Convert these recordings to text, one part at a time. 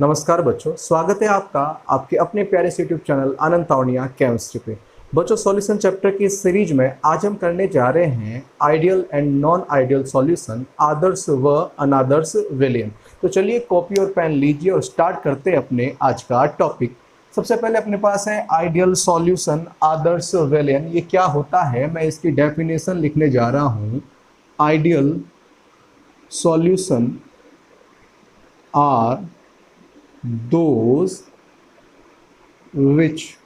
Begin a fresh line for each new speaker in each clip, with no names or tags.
नमस्कार बच्चों, स्वागत है आपका आपके अपने प्यारे से यूट्यूब चैनल आनंद तावड़िया केमिस्ट्री पे। बच्चों, सॉल्यूशन चैप्टर की इस सीरीज में आज हम करने जा रहे हैं ideal and non ideal solution, आदर्श व अनादर्श विलयन। तो चलिए कॉपी और पेन लीजिए और स्टार्ट करते हैं अपने आज का टॉपिक। सबसे पहले अपने पास है आइडियल सॉल्यूशन, आदर्श विलयन। ये क्या होता है, मैं इसकी डेफिनेशन लिखने जा रहा हूँ। Ideal solution are those which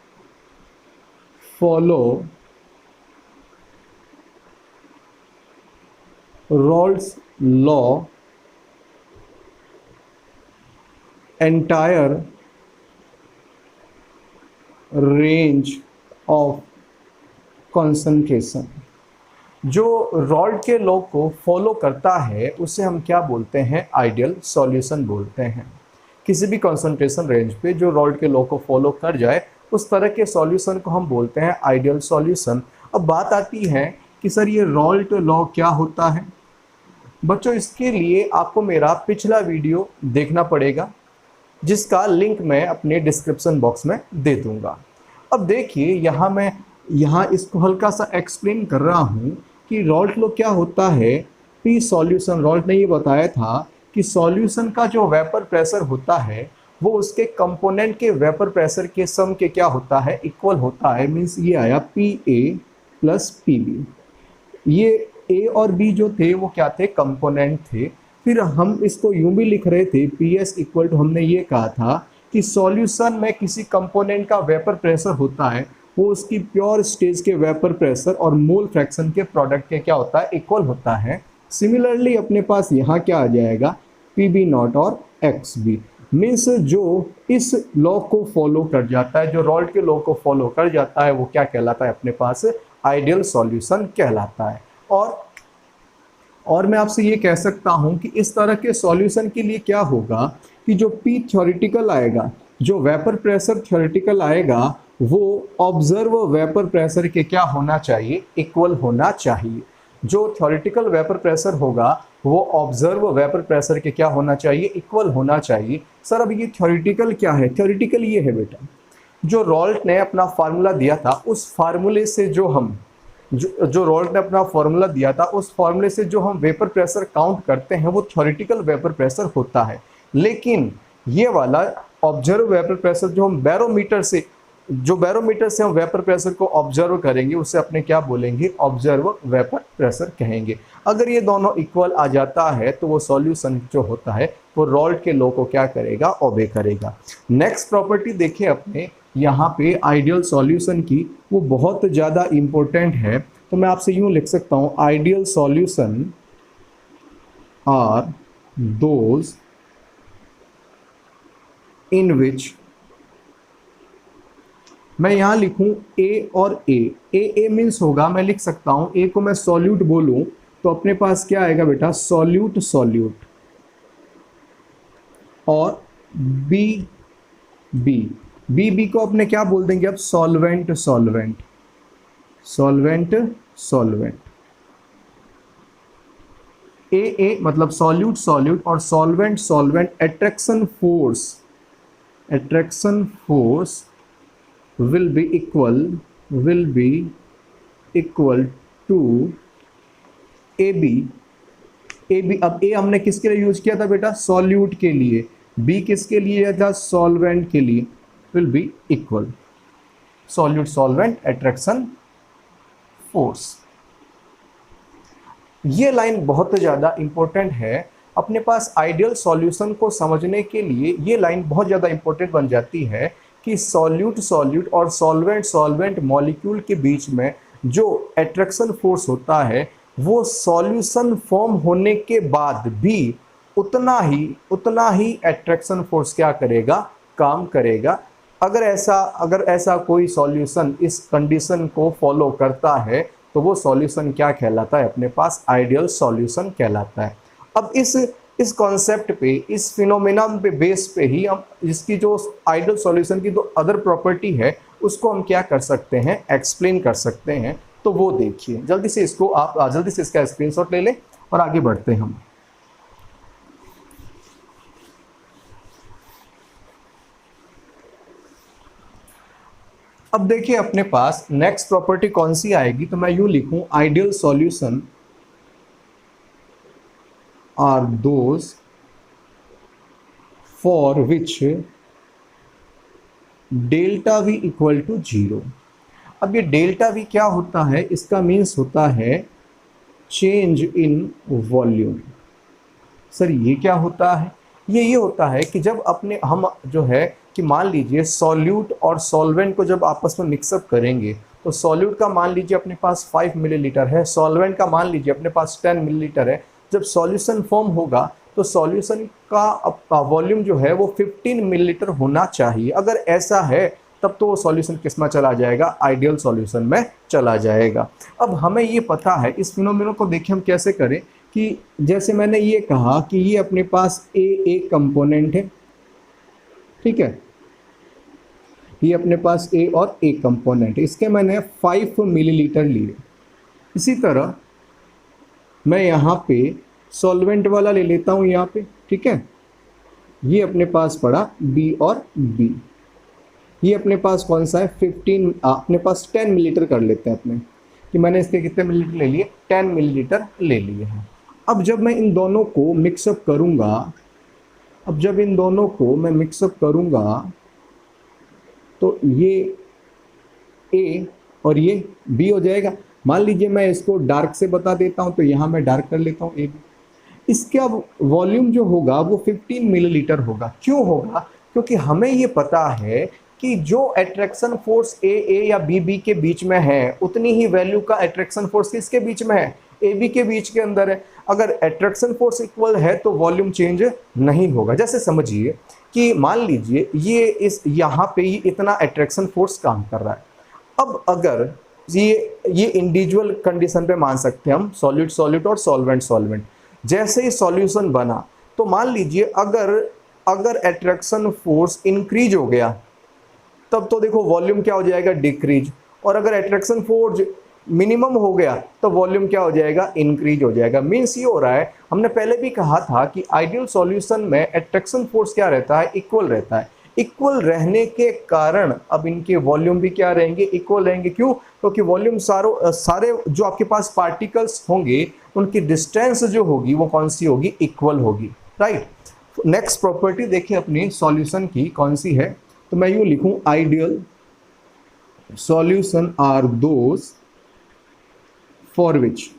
follow Rolle's law entire range of concentration। जो रॉल्ड के लॉ को फॉलो करता है उसे हम क्या बोलते हैं? आइडियल सॉल्यूशन बोलते हैं। किसी भी कंसंट्रेशन रेंज पे जो रॉल्ड के लॉ को फॉलो कर जाए उस तरह के सॉल्यूशन को हम बोलते हैं आइडियल सॉल्यूशन। अब बात आती है कि सर ये रॉल्ड लॉ क्या होता है? बच्चों, इसके लिए आपको मेरा पिछला वीडियो देखना पड़ेगा जिसका लिंक मैं अपने डिस्क्रिप्शन बॉक्स में दे दूंगा। अब देखिए, यहाँ इसको हल्का सा एक्सप्लेन कर रहा हूँ कि रॉल्ड लॉ क्या होता है। पी सॉल्यूशन, रॉल्ड ने ये बताया था कि सॉल्यूशन का जो वेपर प्रेशर होता है वो उसके कंपोनेंट के वेपर प्रेशर के सम के क्या होता है? इक्वल होता है। मीन्स ये आया P A plus P B. ये ए और बी जो थे वो क्या थे? कंपोनेंट थे। फिर हम इसको यूं भी लिख रहे थे, पी एस इक्वल टू, हमने ये कहा था कि सॉल्यूशन में किसी कंपोनेंट का वेपर प्रेशर होता है वो उसकी प्योर स्टेज के वेपर प्रेशर और मोल फ्रैक्शन के प्रोडक्ट के क्या होता है? इक्वल होता है। सिमिलरली अपने पास यहाँ क्या आ जाएगा? पी बी नॉट और एक्स बी। मीन्स जो इस लॉ को फॉलो कर जाता है, जो रॉल्ड के लॉ को फॉलो कर जाता है वो क्या कहलाता है? अपने पास आइडियल सॉल्यूशन कहलाता है। और मैं आपसे ये कह सकता हूँ कि इस तरह के सॉल्यूशन के लिए क्या होगा कि जो पी थ्योरेटिकल आएगा, जो वेपर प्रेशर थ्योरेटिकल आएगा, वो ऑब्जर्व वेपर प्रेशर के क्या होना चाहिए? इक्वल होना चाहिए। जो थ्योरेटिकल वेपर प्रेशर होगा वो ऑब्जर्व वेपर प्रेशर के क्या होना चाहिए? इक्वल होना चाहिए। सर अब ये थ्योरेटिकल क्या है? थ्योरेटिकल ये है बेटा, जो रॉल्ट ने अपना फार्मूला दिया था उस फार्मूले से जो रॉल्ट ने अपना फार्मूला दिया था उस फार्मूले से जो हम वेपर प्रेशर काउंट करते हैं वो थ्योरेटिकल वेपर प्रेशर होता है। लेकिन ये वाला ऑब्जर्व वेपर प्रेशर जो बैरोमीटर से हम वेपर प्रेशर को ऑब्जर्व करेंगे उसे अपने क्या बोलेंगे? ऑब्जर्व वेपर प्रेशर कहेंगे। अगर ये दोनों इक्वल आ जाता है तो वो सॉल्यूशन जो होता है वो रॉल्ड के लॉ को क्या करेगा? ओबे करेगा। नेक्स्ट प्रॉपर्टी देखिए अपने यहाँ पे आइडियल सॉल्यूशन की, वो बहुत ज़्यादा इम्पोर्टेंट है। तो मैं आपसे यूँ लिख सकता हूँ, ideal solution are those in which, मैं यहाँ लिखूं ए और ए मीन्स होगा, मैं लिख सकता हूं ए को मैं सॉल्यूट बोलूं तो अपने पास क्या आएगा बेटा? सॉल्यूट। और बी को अपने क्या बोल देंगे? अब सॉल्वेंट। ए मतलब सॉल्यूट और solvent. Attraction force will be equal to AB। अब A हमने किसके लिए यूज किया था बेटा? सॉल्यूट के लिए। B किसके लिए था? सॉल्वेंट के लिए। will be equal solvent attraction force. ये लाइन बहुत ज़्यादा इंपॉर्टेंट है। अपने पास आइडियल सॉल्यूशन को समझने के लिए ये लाइन बहुत ज़्यादा इंपॉर्टेंट बन जाती है कि सॉल्यूट और सॉल्वेंट मॉलिक्यूल के बीच में जो अट्रैक्शन फोर्स होता है वो सॉल्यूशन फॉर्म होने के बाद भी उतना ही अट्रैक्शन फोर्स क्या करेगा? काम करेगा। अगर ऐसा कोई सॉल्यूशन इस कंडीशन को फॉलो करता है तो वो सॉल्यूशन क्या कहलाता है? अपने पास आइडियल सॉल्यूशन कहलाता है। अब इस कॉन्सेप्ट पे, इस फिनोमेना पे बेस पे ही हम इसकी जो आइडियल सॉल्यूशन की जो अदर प्रॉपर्टी है उसको हम क्या कर सकते हैं? एक्सप्लेन कर सकते हैं। तो वो देखिए, जल्दी से इसका स्क्रीनशॉट ले लें और आगे बढ़ते हैं हम। अब देखिए अपने पास नेक्स्ट प्रॉपर्टी कौन सी आएगी, तो मैं यूं लिखूं ideal solution are those for which delta V equal to 0। अब ये डेल्टा वी क्या होता है, इसका मीन्स होता है चेंज इन वॉल्यूम। सर ये क्या होता है, ये होता है कि जब अपने हम जो है कि मान लीजिए सॉल्यूट और सॉल्वेंट को जब आपस में मिक्सअप करेंगे, तो सॉल्यूट का मान लीजिए अपने पास 5 मिलीलीटर है, सॉल्वेंट का मान लीजिए अपने पास 10 मिलीलीटर है। जब सॉल्यूशन फॉर्म होगा तो सॉल्यूशन का वॉल्यूम जो है वो 15 मिलीलीटर होना चाहिए। अगर ऐसा है तब तो वो सॉल्यूशन किस में चला जाएगा, आइडियल सॉल्यूशन में चला जाएगा। अब हमें ये पता है, इस फिनोमेनन को देखिए हम कैसे करें कि जैसे मैंने ये कहा कि ये अपने पास ए कंपोनेंट है, ठीक है, ये अपने पास ए और ए कंपोनेंट, इसके मैंने 5 मिलीलीटर लिए। इसी तरह मैं यहाँ पे सॉल्वेंट वाला ले लेता हूँ यहाँ पे, ठीक है, ये अपने पास पड़ा बी और बी। ये अपने पास कौन सा है, 15, अपने पास 10 मिलीलीटर कर लेते हैं अपने, कि मैंने इसके कितने मिलीलीटर ले लिए, 10 मिलीलीटर ले लिए हैं। अब जब मैं इन दोनों को मिक्सअप करूँगा, अब जब इन दोनों को मैं मिक्सअप करूँगा तो ये ए और ये बी हो जाएगा। मान लीजिए मैं इसको डार्क से बता देता हूँ, तो यहाँ मैं डार्क कर लेता हूँ ए बी। इसका वॉल्यूम जो होगा वो 15 मिलीलीटर होगा। क्यों होगा, क्योंकि हमें ये पता है कि जो अट्रैक्शन फोर्स ए या बी के बीच में है, उतनी ही वैल्यू का अट्रैक्शन फोर्स किसके बीच में है, ए बी के बीच के अंदर है। अगर अट्रैक्शन फोर्स इक्वल है तो वॉल्यूम चेंज नहीं होगा। जैसे समझिए कि मान लीजिए ये इस यहाँ पे ही इतना अट्रैक्शन फोर्स काम कर रहा है। अब अगर ये इंडिविजुअल कंडीशन पे मान सकते हैं हम, सॉलिड सॉलिड और सॉल्वेंट सॉल्वेंट। जैसे ही सॉल्यूशन बना तो मान लीजिए अगर अट्रैक्शन फोर्स इंक्रीज हो गया तब तो देखो वॉल्यूम क्या हो जाएगा, डिक्रीज। और अगर अट्रैक्शन फोर्स मिनिमम हो गया तो वॉल्यूम क्या हो जाएगा, इंक्रीज हो जाएगा। मीन्स ये हो रहा है, हमने पहले भी कहा था कि आइडियल सॉल्यूशन में अट्रैक्शन फोर्स क्या रहता है, इक्वल रहता है। इक्वल रहने के कारण अब इनके वॉल्यूम भी क्या रहेंगे, इक्वल रहेंगे। क्यों, क्योंकि वॉल्यूम सारे जो आपके पास पार्टिकल्स होंगे उनकी डिस्टेंस जो होगी वो कौन सी होगी, इक्वल होगी, राइट। नेक्स्ट प्रॉपर्टी देखिए अपनी सॉल्यूशन की कौन सी है, तो मैं यूँ लिखूं ideal solution are those for which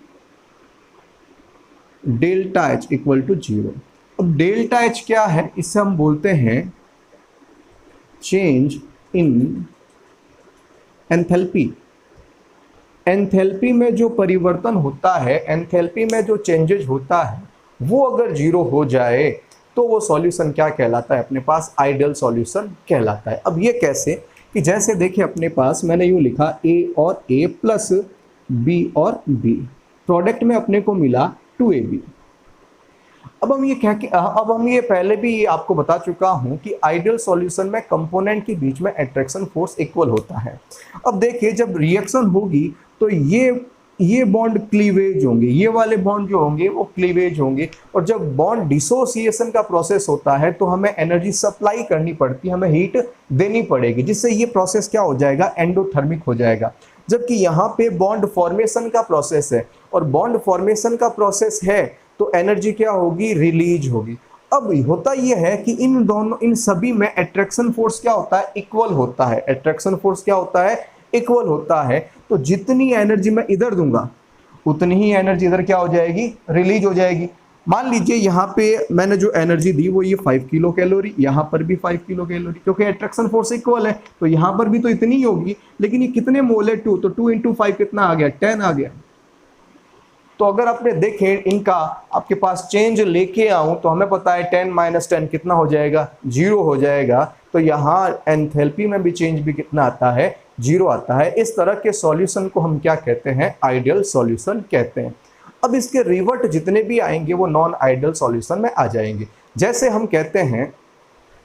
delta H equal to 0। अब डेल्टा एच क्या है, इससे हम बोलते हैं चेंज इन एंथैल्पी। एंथैल्पी में जो परिवर्तन होता है, एंथैल्पी में जो चेंजेज होता है, वो अगर 0 हो जाए तो वो सॉल्यूशन क्या कहलाता है, अपने पास आइडियल सॉल्यूशन कहलाता है। अब ये कैसे, कि जैसे देखिए अपने पास मैंने यूँ लिखा ए और ए प्लस बी और बी, प्रोडक्ट में अपने को मिला 2ab। अब हम ये पहले भी आपको बता चुका हूं कि आइडियल सॉल्यूशन में कंपोनेंट के बीच में अट्रैक्शन फोर्स इक्वल होता है। अब देखिए जब रिएक्शन होगी तो ये बॉन्ड क्लीवेज होंगे, ये वाले बॉन्ड जो होंगे वो क्लीवेज होंगे। और जब बॉन्ड डिसोसिएशन का प्रोसेस होता है तो हमें एनर्जी सप्लाई करनी पड़ती है, हमें हीट देनी पड़ेगी, जिससे ये प्रोसेस क्या हो जाएगा, एंडोथर्मिक हो जाएगा। जबकि यहाँ पे बॉन्ड फॉर्मेशन का प्रोसेस है, और बॉन्ड फॉर्मेशन का प्रोसेस है तो एनर्जी क्या होगी, रिलीज होगी। अब होता यह है कि इन सभी में अट्रैक्शन फोर्स क्या होता है, इक्वल होता है। अट्रैक्शन फोर्स क्या होता है, इक्वल होता है। तो जितनी एनर्जी मैं इधर दूंगा उतनी ही एनर्जी इधर क्या हो जाएगी, रिलीज हो जाएगी। मान लीजिए यहाँ पे मैंने जो एनर्जी दी वो ये 5 किलो कैलोरी, यहाँ पर भी 5 किलो कैलोरी, क्योंकि अट्रैक्शन फोर्स इक्वल है तो यहाँ पर भी तो इतनी ही होगी। लेकिन ये कितने मोल है, 2, तो 2 × 5 कितना आ गया, 10 आ गया। तो अगर आपने देखे इनका आपके पास चेंज लेके आऊं तो हमें पता है 10 - 10 कितना हो जाएगा, 0 हो जाएगा। तो यहाँ एंथैल्पी में भी चेंज भी कितना आता है, 0 आता है। इस तरह के सॉल्यूशन को हम क्या कहते हैं, आइडियल सॉल्यूशन कहते हैं। अब इसके रिवर्ट जितने भी आएंगे वो नॉन आइडियल सॉल्यूशन में आ जाएंगे। जैसे हम कहते हैं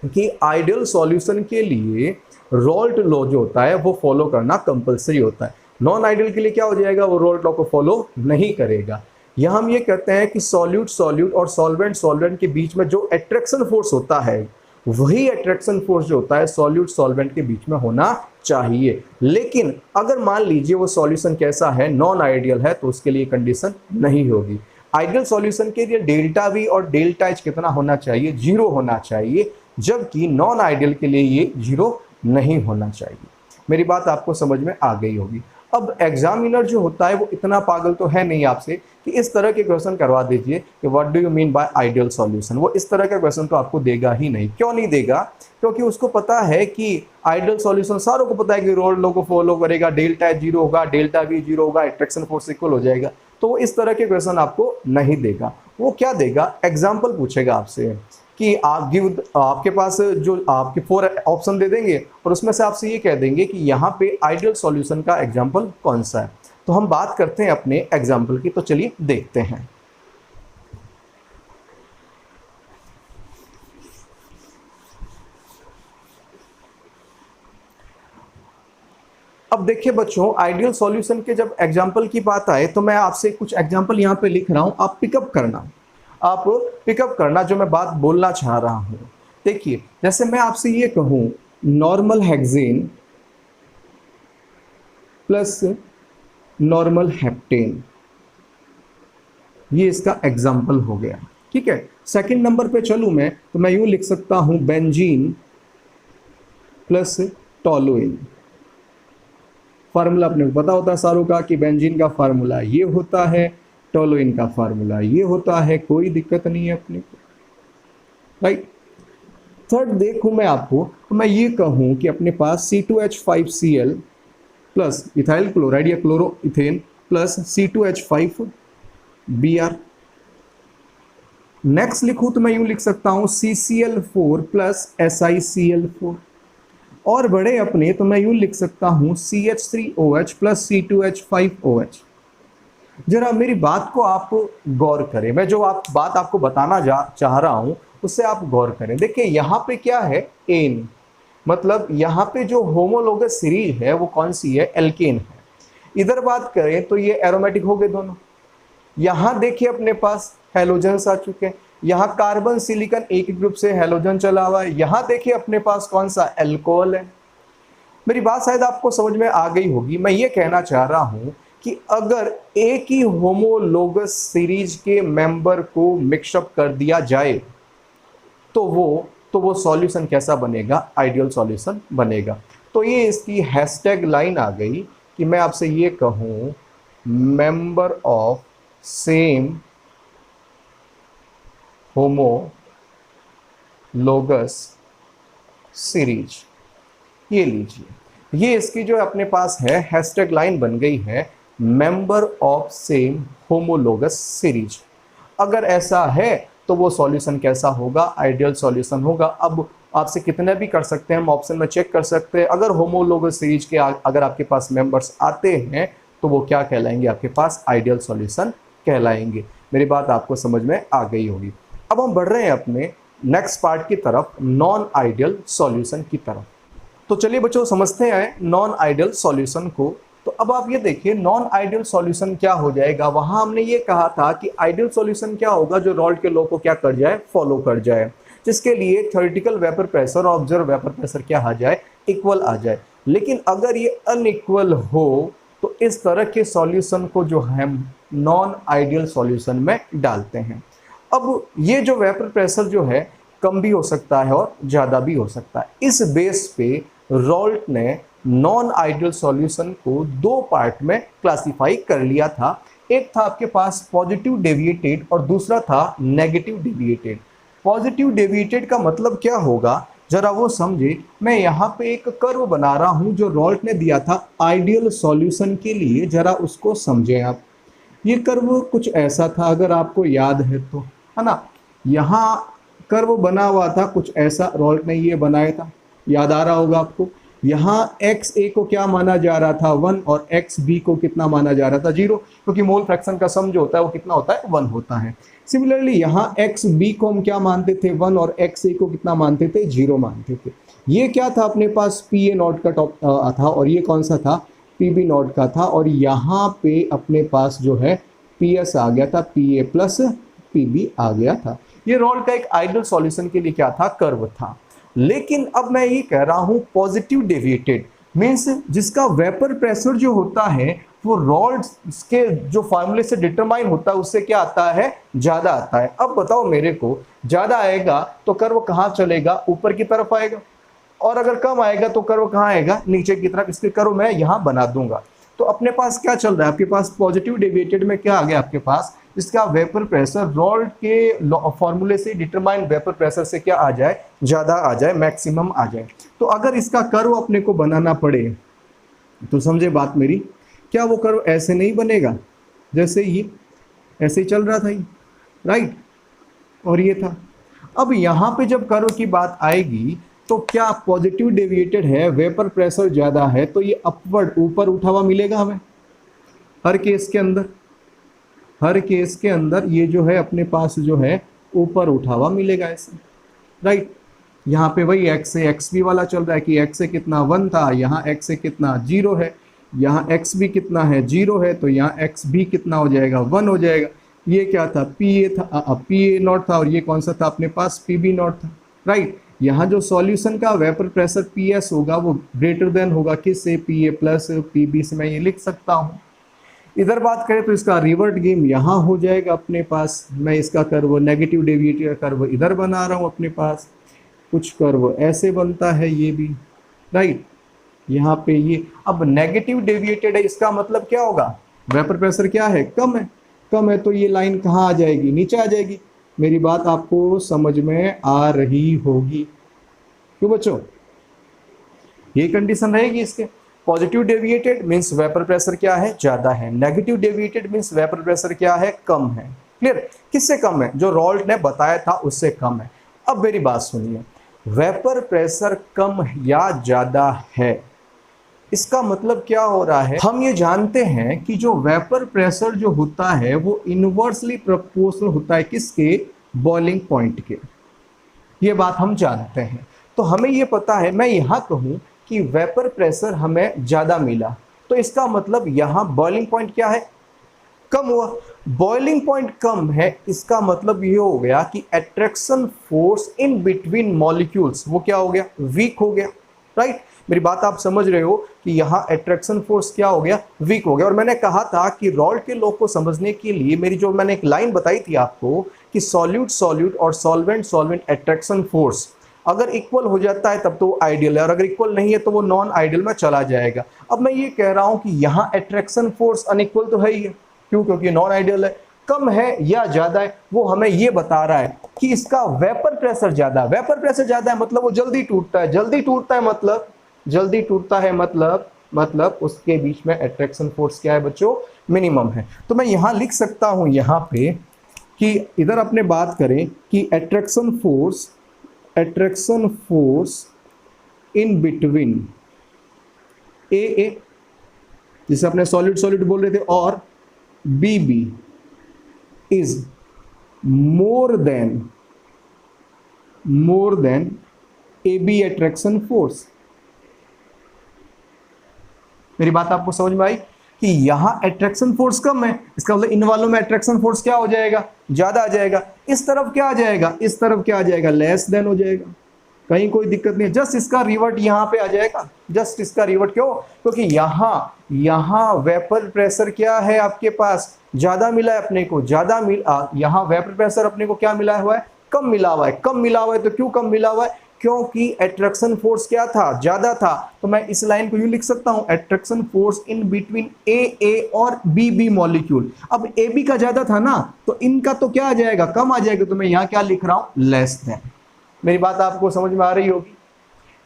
कि आइडियल सॉल्यूशन के लिए रोल्ट लॉ जो होता है वो फॉलो करना कंपलसरी होता है। नॉन आइडियल के लिए क्या हो जाएगा, वो रोल्ट लॉ को फॉलो नहीं करेगा। यहाँ हम ये कहते हैं कि सॉल्यूट और सॉल्वेंट के बीच में जो अट्रैक्शन फोर्स होता है वही अट्रैक्शन फोर्स जो होता है सॉल्यूट सॉल्वेंट के बीच में होना चाहिए। लेकिन अगर मान लीजिए वो सॉल्यूशन कैसा है, नॉन आइडियल है, तो उसके लिए कंडीशन नहीं होगी। आइडियल सॉल्यूशन के लिए डेल्टा वी और डेल्टा एच कितना होना चाहिए, 0 होना चाहिए, जबकि नॉन आइडियल के लिए ये 0 नहीं होना चाहिए। मेरी बात आपको समझ में आ गई होगी। अब एग्जामिनर जो होता है वो इतना पागल तो है नहीं आपसे कि इस तरह के क्वेश्चन करवा दीजिए कि what do you mean by ideal solution. वो इस तरह का क्वेश्चन तो आपको देगा ही नहीं। क्यों नहीं देगा? क्योंकि उसको पता है कि आइडियल सॉल्यूशन, सारों को पता है कि रोल्ड लॉ को फॉलो करेगा, डेल्टा एच 0 होगा, डेल्टा वी 0 होगा, अट्रैक्शन फोर्स इक्वल हो जाएगा। तो वो इस तरह के क्वेश्चन आपको नहीं देगा। वो क्या देगा, एग्जाम्पल पूछेगा आपसे कि आप गिव, आपके पास जो आपके 4 ऑप्शन दे देंगे और उसमें से आपसे ये कह देंगे कि यहाँ पे आइडियल सॉल्यूशन का एग्जाम्पल कौन सा है। तो हम बात करते हैं अपने एग्जाम्पल की, तो चलिए देखते हैं। अब देखिए बच्चों, आइडियल सॉल्यूशन के जब एग्जाम्पल की बात आए तो मैं आपसे कुछ एग्जाम्पल यहाँ पे लिख रहा हूँ, आप पिकअप करना जो मैं बात बोलना चाह रहा हूँ। देखिए, जैसे मैं आपसे ये कहूँ normal hexane plus normal heptane, ये इसका एग्जाम्पल हो गया। ठीक है, सेकंड नंबर पे चलूँ मैं तो मैं यूँ लिख सकता हूँ बेंजीन प्लस टॉलुइन। फार्मूला अपने को पता होता है सारों का कि बेंजीन का फार्मूला ये होता है, टॉलुइन का फार्मूला ये होता है, कोई दिक्कत नहीं है अपने को, राइट। थर्ड देखूं मैं आपको तो मैं ये कहूं कि अपने पास C2H5Cl प्लस इथाइल क्लोराइड या chloro ethane plus C2H5Br। Next लिखूं तो मैं यूं लिख सकता हूं CCl4 प्लस SiCl4। और बड़े अपने तो मैं यूं लिख सकता हूं CH3OH प्लस C2H5OH। जरा मेरी बात को आप गौर करें, मैं जो बात आपको बताना चाह रहा हूं उससे आप गौर करें। देखिए यहाँ पे क्या है, एन, मतलब यहाँ पे जो होमोलोगस सीरीज है वो कौन सी है, एल्केन है। इधर बात करें तो ये एरोमेटिक हो गए दोनों। यहाँ देखिए अपने पास हेलोजन्स आ चुके हैं, यहाँ कार्बन सिलिकॉन एक ग्रुप से हेलोजन चला हुआ है, यहाँ देखिए अपने पास कौन सा अल्कोहल है। मेरी बात शायद आपको समझ में आ गई होगी। मैं ये कहना चाह रहा हूँ कि अगर एक ही होमोलोगस सीरीज के मेंबर को मिक्सअप कर दिया जाए तो वो सॉल्यूशन कैसा बनेगा, आइडियल सॉल्यूशन बनेगा। तो ये इसकी हैशटैग लाइन आ गई कि मैं आपसे ये कहूँ member of same homologous series. ये लीजिए, ये इसकी जो अपने पास है हैशटैग लाइन बन गई है, member of same homologous series. अगर ऐसा है तो वो सॉल्यूशन कैसा होगा, आइडियल सॉल्यूशन होगा। अब आपसे कितने भी कर सकते हैं, हम ऑप्शन में चेक कर सकते हैं। अगर होमोलोगस सीरीज के अगर आपके पास मेंबर्स आते हैं तो वो क्या कहलाएंगे, आपके पास आइडियल सॉल्यूशन कहलाएंगे। मेरी बात आपको समझ में आ गई होगी। अब हम बढ़ रहे हैं अपने नेक्स्ट पार्ट की तरफ, नॉन आइडियल सॉल्यूशन की तरफ। तो चलिए बच्चों समझते हैं नॉन आइडियल सॉल्यूशन को। तो अब आप ये देखिए नॉन आइडियल सॉल्यूशन क्या हो जाएगा। वहां हमने ये कहा था कि आइडियल सॉल्यूशन क्या होगा, जो रॉल्ट के लॉ को क्या कर जाए, फॉलो कर जाए, जिसके लिए थ्योरेटिकल वेपर प्रेशर और ऑब्जर्व वेपर प्रेशर क्या आ जाए, इक्वल आ जाए। लेकिन अगर ये अनइक्वल हो तो इस तरह के सॉल्यूशन को जो हम नॉन आइडियल सॉल्यूशन में डालते हैं। अब ये जो वेपर प्रेशर जो है कम भी हो सकता है और ज़्यादा भी हो सकता है। इस बेस पे रॉल्ट ने नॉन आइडियल सॉल्यूशन को 2 पार्ट में क्लासिफाई कर लिया था। एक था आपके पास पॉजिटिव डेविएटेड और दूसरा था नेगेटिव डेविएटेड। पॉजिटिव डेविएटेड का मतलब क्या होगा, जरा वो समझे। मैं यहाँ पे एक कर्व बना रहा हूँ जो रॉल्ट ने दिया था आइडियल सॉल्यूशन के लिए, जरा उसको समझें आप। ये कर्व कुछ ऐसा था, अगर आपको याद है तो, है ना। यहाँ कर्व बना हुआ था कुछ ऐसा, रॉल्ट ने ये बनाया था, याद आ रहा होगा आपको। यहाँ एक्स ए को क्या माना जा रहा था, 1, और एक्स बी को कितना माना जा रहा था, 0, क्योंकि मोल फ्रैक्शन का सम जो होता है वो कितना होता है, 1 होता है। सिमिलरली यहाँ एक्स बी को हम क्या मानते थे, 1, और एक्स ए को कितना मानते थे, 0 मानते थे। ये क्या था अपने पास, पी ए नॉट का टॉप था, और ये कौन सा था, पी बी नॉट का था। और यहाँ पे अपने पास जो है पी एस आ गया था, P A plus P B आ गया था। ये रॉल्ट का एक आइडियल सॉल्यूशन के लिए क्या था, कर्व था। लेकिन अब मैं ये कह रहा हूं पॉजिटिव डेविएटेड मीन्स जिसका वेपर प्रेशर जो होता है वो रॉड के जो फार्मूले से डिटरमाइन होता है उससे क्या आता है, ज्यादा आता है। अब बताओ मेरे को, ज्यादा आएगा तो कर्व कहाँ चलेगा, ऊपर की तरफ आएगा, और अगर कम आएगा तो कर्व कहाँ आएगा, नीचे की तरफ। इसके कर्व मैं यहाँ बना दूंगा। तो अपने पास क्या चल रहा है, आपके पास पॉजिटिव डेविएटेड में क्या आ गया आपके पास, इसका वेपर प्रेशर रॉड के फॉर्मूले से डिटरमाइन वेपर प्रेशर से क्या आ जाए, ज्यादा आ जाए, मैक्सिमम आ जाए। तो अगर इसका कर्व अपने को बनाना पड़े तो समझे बात मेरी, क्या वो कर्व ऐसे नहीं बनेगा जैसे ये ऐसे ही चल रहा था ये, राइट, और ये था। अब यहाँ पे जब कर्व की बात आएगी तो क्या पॉजिटिव डेविएटेड है, वेपर प्रेशर ज्यादा है, तो ये अपवर्ड ऊपर उठा हुआ मिलेगा हमें हर केस के अंदर। हर केस के अंदर ये जो है अपने पास जो है ऊपर उठा हुआ मिलेगा ऐसे, राइट। यहाँ पे वही x से एक्स भी वाला चल रहा है कि x से कितना 1 था, यहाँ x से कितना 0 है, यहाँ x भी कितना है 0 है, तो यहाँ x भी कितना हो जाएगा 1 हो जाएगा। ये क्या था, PA था, PA नॉट था, और ये कौन सा था अपने पास, PB नॉट था, राइट। यहाँ जो सॉल्यूशन का वेपर प्रेशर PS होगा वो ग्रेटर देन होगा किससे, PA प्लस PB से मैं ये लिख सकता हूँ। इधर बात करें तो इसका रिवर्ट गेम यहाँ हो जाएगा अपने पास। मैं इसका कर्व नेगेटिव डेविएटेड कर्व इधर बना रहा हूँ अपने पास, कुछ कर्व ऐसे बनता है ये भी, राइट। यहाँ पे ये अब नेगेटिव डेविएटेड है, इसका मतलब क्या होगा, वेपर प्रेशर क्या है, कम है। कम है तो ये लाइन कहाँ आ जाएगी, नीचे आ जाएगी। मेरी बात आपको समझ में आ रही होगी, क्यों बच्चों, ये कंडीशन रहेगी इसके। Positive deviated means vapour pressure क्या है, ज्यादा है। Negative deviated means vapour pressure क्या है, कम है। क्लियर, किससे कम है, जो रॉल्ट ने बताया था उससे कम है। अब मेरी बात सुनिए, वेपर प्रेशर कम या ज्यादा है, इसका मतलब क्या हो रहा है, हम ये जानते हैं कि जो वेपर प्रेशर जो होता है वो इनवर्सली प्रोपोर्शनल होता है किसके, बॉइलिंग पॉइंट के। ये बात हम जानते हैं। तो हमें ये पता है, मैं यहाँ कहूँ कि वेपर प्रेशर हमें ज्यादा मिला तो इसका मतलब यहाँ बॉइलिंग पॉइंट क्या है, कम हुआ। बॉइलिंग पॉइंट कम है, इसका मतलब ये हो गया कि attraction force in between molecules वो क्या हो गया, वीक हो गया, राइट। मेरी बात आप समझ रहे हो कि यहाँ अट्रैक्शन फोर्स क्या हो गया, वीक हो गया। और मैंने कहा था कि रॉल्ट के लॉ को समझने के लिए मेरी जो मैंने एक लाइन बताई थी आपको कि सॉल्यूट सॉल्यूट और सॉल्वेंट सॉल्वेंट अट्रैक्शन फोर्स अगर इक्वल हो जाता है तब तो आइडियल है, और अगर इक्वल नहीं है तो वो नॉन आइडियल में चला जाएगा। अब मैं ये कह रहा हूं कि यहाँ अट्रैक्शन फोर्स अनइक्वल तो है ही है, क्यों, क्योंकि नॉन आइडियल है। कम है या ज्यादा है वो हमें ये बता रहा है कि इसका वेपर प्रेशर ज्यादा, वेपर प्रेशर ज्यादा है मतलब वो जल्दी टूटता है, जल्दी टूटता है मतलब, जल्दी टूटता है मतलब उसके बीच में अट्रैक्शन फोर्स क्या है बच्चों, मिनिमम है। तो मैं यहाँ लिख सकता हूँ यहाँ पे कि इधर अपने बात करें कि अट्रैक्शन फोर्स इन बिटवीन ए जिसे अपने सॉलिड सॉलिड बोल रहे थे और BB is more than AB attraction force. मेरी बात आपको समझ में आई कि यहां अट्रैक्शन फोर्स कम है, इसका मतलब इन वालों में अट्रैक्शन फोर्स क्या हो जाएगा, ज्यादा आ जाएगा। इस तरफ क्या आ जाएगा, इस तरफ क्या आ जाएगा, लेस देन हो जाएगा। कहीं कोई दिक्कत नहीं है, जस्ट इसका रिवर्ट यहाँ पे आ जाएगा, जस्ट इसका रिवर्ट। क्यों, क्योंकि यहाँ वेपर प्रेशर क्या है आपके पास, ज्यादा मिला है अपने को, ज्यादा मिला। यहाँ वेपर प्रेशर अपने को क्या मिला हुआ है, कम मिला हुआ है। कम मिला हुआ है तो क्यों कम मिला हुआ है, क्योंकि अट्रैक्शन फोर्स क्या था, ज्यादा था। तो मैं इस लाइन को यूं लिख सकता हूं, attraction force in between AA और BB मॉलिक्यूल। अब AB का ज्यादा था ना तो इनका तो क्या आ जाएगा, कम आ जाएगा। तो मैं यहाँ क्या लिख रहा हूं, लेस देन। मेरी बात आपको समझ में आ रही होगी,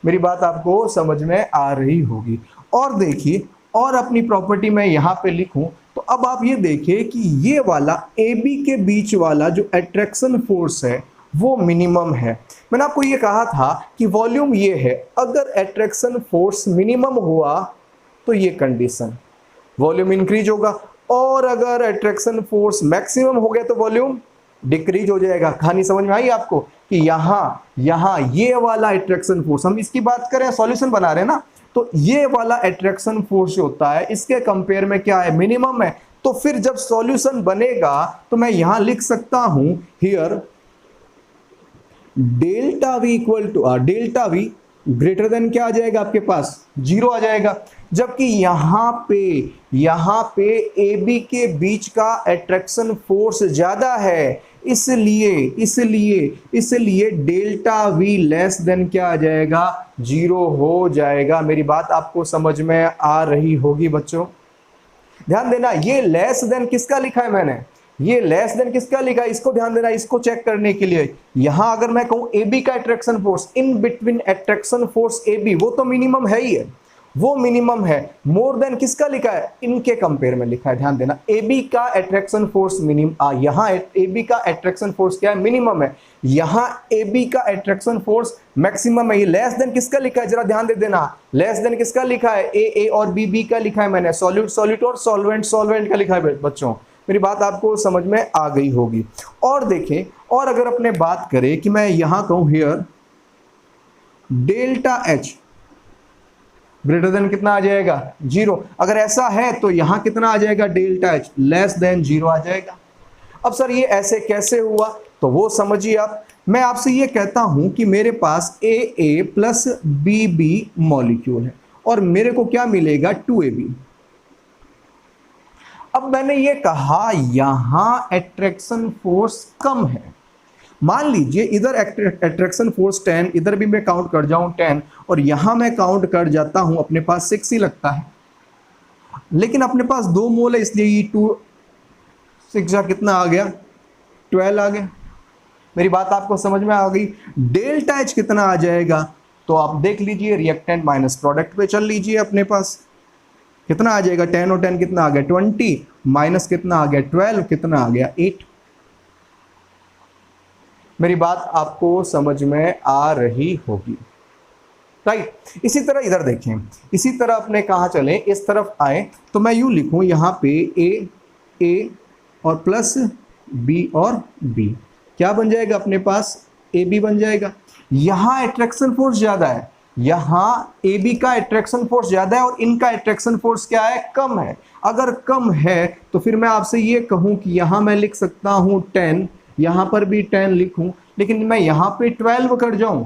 मेरी बात आपको समझ में आ रही होगी। और देखिए, और अपनी प्रॉपर्टी में यहाँ पे लिखूं तो अब आप ये देखिए कि ये वाला AB के बीच वाला जो अट्रैक्शन फोर्स है वो मिनिमम है। मैंने आपको ये कहा था कि वॉल्यूम ये है, अगर अट्रैक्शन फोर्स मिनिमम हुआ तो ये कंडीशन, वॉल्यूम इंक्रीज होगा, और अगर अट्रैक्शन फोर्स मैक्सिमम हो गया तो वॉल्यूम डिक्रीज हो जाएगा। कहानी समझ में आई आपको कि यहाँ ये वाला अट्रैक्शन फोर्स, हम इसकी बात करें, सॉल्यूशन बना रहे हैं ना, तो ये वाला अट्रैक्शन फोर्स जो होता है इसके कंपेयर में क्या है, मिनिमम है। तो फिर जब सॉल्यूशन बनेगा तो मैं यहाँ लिख सकता हूं here delta V equal to delta V greater than क्या आ जाएगा आपके पास, 0 आ जाएगा। जबकि यहाँ पे ए बी के बीच का अट्रैक्शन फोर्स ज्यादा है, इसलिए डेल्टा वी लेस देन क्या आ जाएगा, 0 हो जाएगा। मेरी बात आपको समझ में आ रही होगी बच्चों। ध्यान देना, ये लेस देन किसका लिखा है मैंने, ये लेस देन किसका लिखा है, इसको ध्यान देना। इसको चेक करने के लिए यहां अगर मैं कहूं ए बी का attraction force, in between attraction force A B, वो तो मिनिमम है ही है, वो मिनिमम है। मोर देन किसका लिखा है, इनके कंपेयर में लिखा है। ध्यान देना, ए बी का अट्रैक्शन फोर्स मिनिमम, यहाँ ए बी का अट्रैक्शन फोर्स क्या है, मिनिमम है। यहाँ ए बी का अट्रैक्शन फोर्स मैक्सिमम है। ये लेस देन किसका लिखा है, जरा ध्यान दे देना, लेस देन किसका लिखा है, ए और बी का लिखा है मैंने, सॉल्यूट और सॉल्वेंट का लिखा है बच्चों। मेरी बात आपको समझ में आ गई होगी। और देखें, और अगर अपने बात करें कि मैं यहां कहूं here delta H greater than कितना आ जाएगा, 0। अगर ऐसा है तो यहां कितना आ जाएगा, डेल्टा एच लेस देन 0 आ जाएगा। अब सर ये ऐसे कैसे हुआ, तो वो समझिए आप। मैं आपसे ये कहता हूं कि मेरे पास ए प्लस बी मॉलिक्यूल है और मेरे को क्या मिलेगा, 2AB। अब मैंने ये कहा यहां अट्रैक्शन फोर्स कम है। मान लीजिए इधर अट्रैक्शन फोर्स 10, इधर भी मैं काउंट कर जाऊं 10, और यहां मैं काउंट कर जाता हूं, अपने पास 6 ही लगता है। लेकिन अपने पास 2 मोल है, इसलिए ये 2 6 कितना आ गया, 12 आ गया। मेरी बात आपको समझ में आ गई। डेल्टा एच कितना आ जाएगा, तो आप देख लीजिए, रिएक्टेंट माइनस प्रोडक्ट पे चल लीजिए। अपने पास कितना आ जाएगा, 10 और 10 कितना आ गया, 20, माइनस कितना आ गया, 12, कितना आ गया, 8। मेरी बात आपको समझ में आ रही होगी, राइट। इसी तरह इधर देखें, इसी तरह अपने कहाँ चलें, इस तरफ आए तो मैं यूं लिखूं यहाँ पे ए और प्लस बी और बी, क्या बन जाएगा अपने पास, ए बी बन जाएगा। यहाँ अट्रैक्शन फोर्स ज्यादा है, यहाँ ए बी का अट्रैक्शन फोर्स ज्यादा है और इनका अट्रैक्शन फोर्स क्या है, कम है। अगर कम है तो फिर मैं आपसे ये कहूं कि यहाँ मैं लिख सकता हूँ 10, यहाँ पर भी 10 लिखूं, लेकिन मैं यहाँ पे 12 कर जाऊं।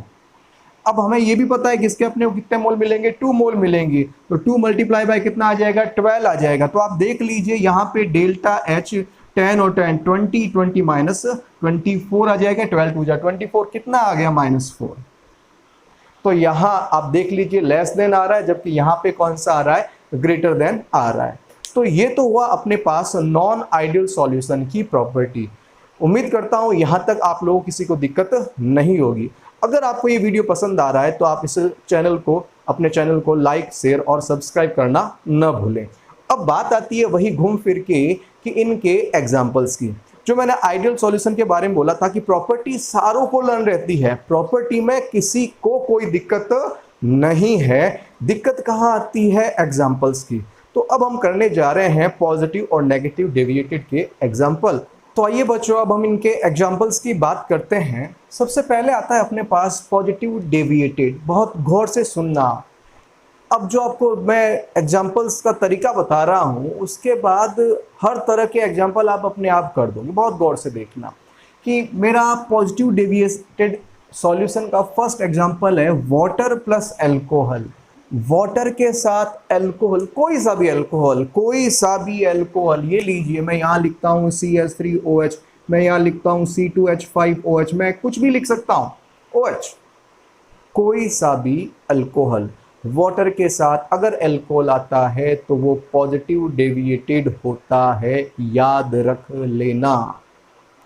अब हमें ये भी पता है कि इसके अपने को कितने मोल मिलेंगे, 2 मोल मिलेंगे, तो 2 मल्टीप्लाई बाय कितना आ जाएगा, 12 आ जाएगा। तो आप देख लीजिए यहाँ पे डेल्टा एच 10 और 10 20 माइनस 24 आ जाएगा, 12 2 जा 24, कितना आ गया, -4। तो यहाँ आप देख लीजिए लेस देन आ रहा है, जबकि यहाँ पे कौन सा आ रहा है, ग्रेटर देन आ रहा है। तो ये तो हुआ अपने पास नॉन आइडियल सॉल्यूशन की प्रॉपर्टी। उम्मीद करता हूँ यहाँ तक आप लोगों को किसी को दिक्कत नहीं होगी। अगर आपको ये वीडियो पसंद आ रहा है तो आप इस चैनल को, अपने चैनल को लाइक, शेयर और सब्सक्राइब करना न भूलें। अब बात आती है वही घूम फिर के कि इनके एग्जाम्पल्स की। जो मैंने आइडियल सॉल्यूशन के बारे में बोला था कि प्रॉपर्टी सारों को लर्न रहती है, प्रॉपर्टी में किसी को कोई दिक्कत नहीं है। दिक्कत कहाँ आती है, एग्जाम्पल्स की। तो अब हम करने जा रहे हैं पॉजिटिव और नेगेटिव डेविएटेड के एग्जाम्पल। तो आइए बच्चों, अब हम इनके एग्जाम्पल्स की बात करते हैं। सबसे पहले आता है अपने पास पॉजिटिव डेविएटेड। बहुत गौर से सुनना। अब जो आपको मैं एग्जाम्पल्स का तरीका बता रहा हूँ, उसके बाद हर तरह के एग्जाम्पल आप अपने आप कर दोगे। बहुत गौर से देखना कि मेरा पॉजिटिव डेविएटेड सॉल्यूशन का फर्स्ट एग्जाम्पल है वाटर प्लस एल्कोहल। वाटर के साथ एल्कोहल, कोई सा भी एल्कोहल, ये लीजिए। मैं यहाँ लिखता हूँ CH3OH, मैं यहाँ लिखता हूँ C2H5OH, मैं कुछ भी लिख सकता हूँ, OH। कोई सा भी अल्कोहल वाटर के साथ अगर एल्कोहल आता है तो वो पॉजिटिव डेविएटेड होता है, याद रख लेना,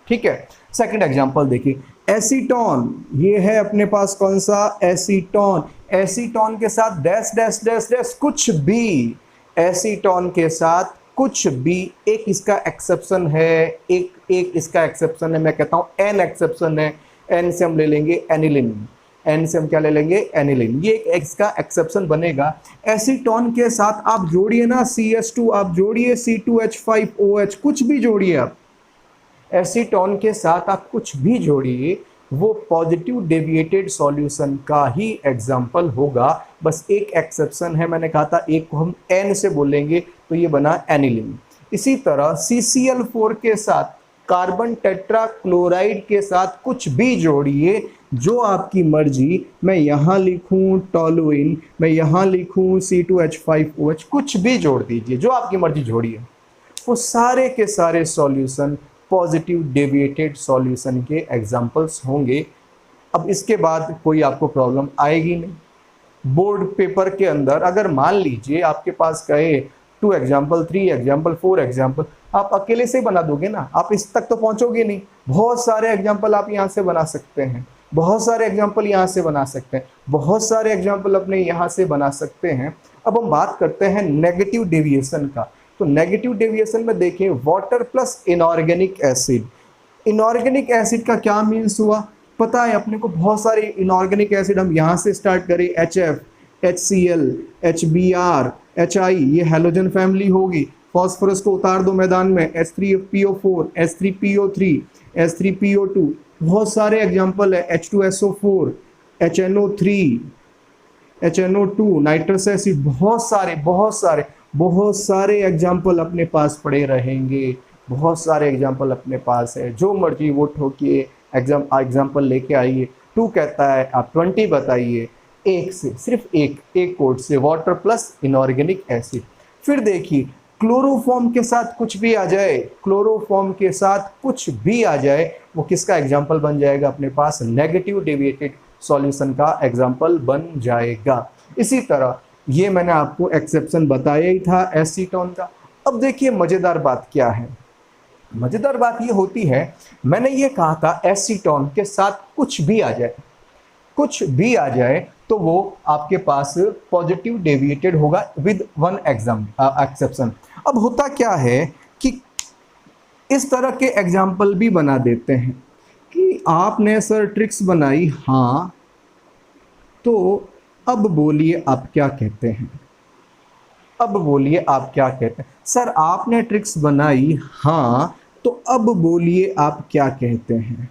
ठीक है। सेकंड एग्जांपल देखिए, एसीटोन। ये है अपने पास कौन सा, एसीटोन। एसीटोन के साथ डैश डैश डैश डैश कुछ भी, एसीटोन के साथ कुछ भी। एक इसका एक्सेप्शन है, एक इसका एक्सेप्शन है, मैं कहता हूँ एन एक्सेप्शन है। एन से हम ले लेंगे एनिलिन, एन से हम क्या ले लेंगे, एनिलिन। ये एक इसका एक्सेप्शन बनेगा। एसीटोन के साथ आप जोड़िए ना CH2, आप जोड़िए C2H5OH, कुछ भी जोड़िए आप। एसीटोन के साथ आप कुछ भी जोड़िए, वो पॉजिटिव डेविएटेड सॉल्यूशन का ही एग्जाम्पल होगा। बस एक एक्सेप्शन है, मैंने कहा था एक को हम एन से बोलेंगे, तो ये बना एनिलिन। इसी तरह CCl4 के साथ कार्बन टेट्रा क्लोराइड के साथ कुछ भी जोड़िए, जो आपकी मर्जी। मैं यहाँ लिखूँ टोलुइन, मैं यहाँ लिखूँ C2H5OH, कुछ भी जोड़ दीजिए, जो आपकी मर्जी जोड़िए। वो सारे के सारे सॉल्यूशन पॉजिटिव डेविएटेड सॉल्यूशन के एग्जाम्पल्स होंगे। अब इसके बाद कोई आपको प्रॉब्लम आएगी नहीं। बोर्ड पेपर के अंदर अगर मान लीजिए आपके पास कहे 2 एग्जाम्पल, 3 एग्जाम्पल, 4 एग्जाम्पल, आप अकेले से बना दोगे ना, आप इस तक तो पहुंचोगे नहीं। बहुत सारे एग्जाम्पल आप यहाँ से बना सकते हैं, बहुत सारे एग्जाम्पल यहाँ से बना सकते हैं, बहुत सारे एग्जाम्पल अपने यहाँ से बना सकते हैं। अब हम बात करते हैं नेगेटिव डेविएशन का। तो नेगेटिव डेविएशन में देखिए water plus inorganic acid. Inorganic acid का क्या मीन्स हुआ पता है अपने को। बहुत सारे इनऑर्गेनिक एसिड हम यहाँ से स्टार्ट करें, HF, HCl, HBr, HI, ये हैलोजन फैमिली होगी। फॉस्फोरस को उतार दो मैदान में, H3PO4, H3PO3, H3PO2, बहुत सारे एग्जाम्पल है। H2SO4, HNO3, HNO2, nitrous acid, बहुत सारे एग्जाम्पल अपने पास पड़े रहेंगे। बहुत सारे एग्जाम्पल अपने पास है, जो मर्जी वो ठोकिए, एग्जाम्पल लेके आइए। 2 कहता है आप 20 बताइए, एक से सिर्फ एक कोड से, वाटर प्लस इनऑर्गेनिक एसिड। फिर देखिए क्लोरोफॉर्म के साथ कुछ भी आ जाए, क्लोरोफॉर्म के साथ कुछ भी आ जाए, वो किसका एग्जाम्पल बन जाएगा अपने पास? नेगेटिव डेविएटेड सॉल्यूशन का एग्जाम्पल बन जाएगा। इसी तरह ये मैंने आपको एक्सेप्शन बताया ही था एसीटोन का। अब देखिए मजेदार बात क्या है। मजेदार बात ये होती है, मैंने ये कहा था एसीटोन के साथ कुछ भी आ जाए, कुछ भी आ जाए तो वो आपके पास पॉजिटिव डेविएटेड होगा विद 1 एक्सेप्शन। अब होता क्या है कि इस तरह के एग्जाम्पल भी बना देते हैं कि आपने सर ट्रिक्स बनाई, हाँ, तो अब बोलिए आप क्या कहते हैं। अब बोलिए आप क्या कहते हैं। सर आपने ट्रिक्स बनाई, हाँ, तो अब बोलिए आप क्या कहते हैं।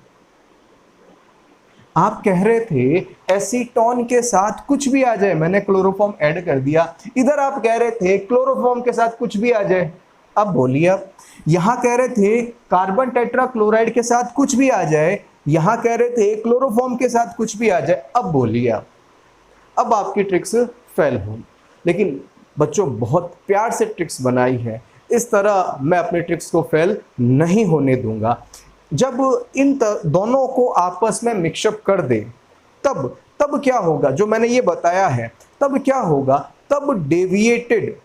आप कह रहे थे एसीटोन के साथ कुछ भी आ जाए, मैंने क्लोरोफॉर्म ऐड कर दिया। इधर आप कह रहे थे क्लोरोफॉर्म के साथ कुछ भी आ जाए। अब बोलिए आप। यहां कह रहे थे कार्बन टेट्रा क्लोराइड के साथ कुछ भी आ जाए, यहां कह रहे थे क्लोरोफॉर्म के साथ कुछ भी आ जाए। अब बोलिए आप। अब आपकी ट्रिक्स फेल हो। लेकिन बच्चों बहुत प्यार से ट्रिक्स बनाई है, इस तरह मैं अपने ट्रिक्स को फेल नहीं होने दूंगा। जब इन दोनों को आपस में मिक्सअप कर दे तब क्या होगा, जो मैंने ये बताया है, तब क्या होगा, तब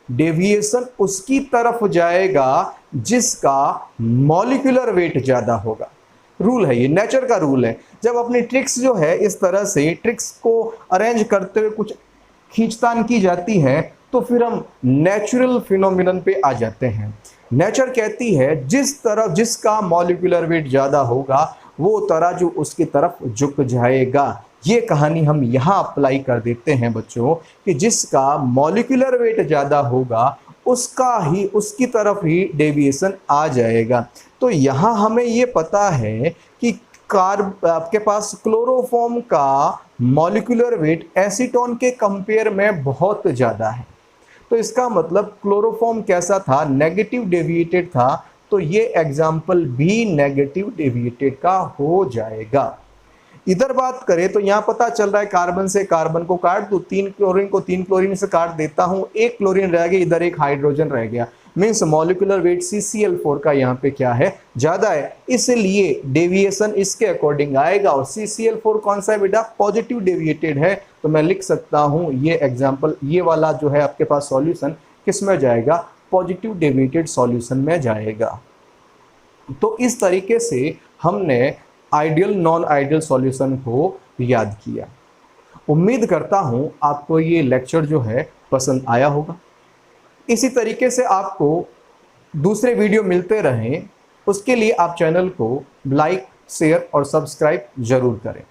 डेविएशन उसकी तरफ जाएगा जिसका मॉलिक्यूलर वेट ज़्यादा होगा। रूल है ये, नेचर का रूल है। जब अपनी ट्रिक्स जो है इस तरह से ट्रिक्स को अरेंज करते हुए कुछ खींचतान की जाती है, तो फिर हम नेचुरल फिनोमिनन पे आ जाते हैं। नेचर कहती है जिस तरफ जिसका मॉलिक्यूलर वेट ज़्यादा होगा वो तराजू उसकी तरफ झुक जाएगा। ये कहानी हम यहाँ अप्लाई कर देते हैं बच्चों कि जिसका मॉलिक्यूलर वेट ज़्यादा होगा उसकी तरफ ही डेविएशन आ जाएगा। तो यहाँ हमें ये पता है कि आपके पास क्लोरोफॉर्म का मॉलिक्यूलर वेट एसीटोन के कंपेयर में बहुत ज़्यादा है। तो इसका मतलब क्लोरोफॉर्म कैसा था? नेगेटिव डेविएटेड था। तो ये एग्जाम्पल भी नेगेटिव डेविएटेड का हो जाएगा। इधर बात करें तो यहाँ पता चल रहा है कार्बन से कार्बन को काट दो, 3 क्लोरीन को 3 क्लोरीन से काट देता हूँ, 1 क्लोरीन रह गया, इधर 1 हाइड्रोजन रह गया। मीन्स मॉलिक्यूलर वेट CCl4 का यहाँ पे क्या है? ज़्यादा है, इसलिए डेविएशन इसके अकॉर्डिंग आएगा। और CCl4 कौन सा है बेटा? पॉजिटिव डेविएटेड है। तो मैं लिख सकता हूँ ये एग्जाम्पल, ये वाला जो है आपके पास सॉल्यूशन किस में जाएगा? पॉजिटिव डेविएटेड सॉल्यूशन में जाएगा। तो इस तरीके से हमने आइडियल नॉन आइडियल सॉल्यूशन को याद किया। उम्मीद करता हूँ आपको ये लेक्चर जो है पसंद आया होगा। इसी तरीके से आपको दूसरे वीडियो मिलते रहें, उसके लिए आप चैनल को लाइक, शेयर और सब्सक्राइब जरूर करें।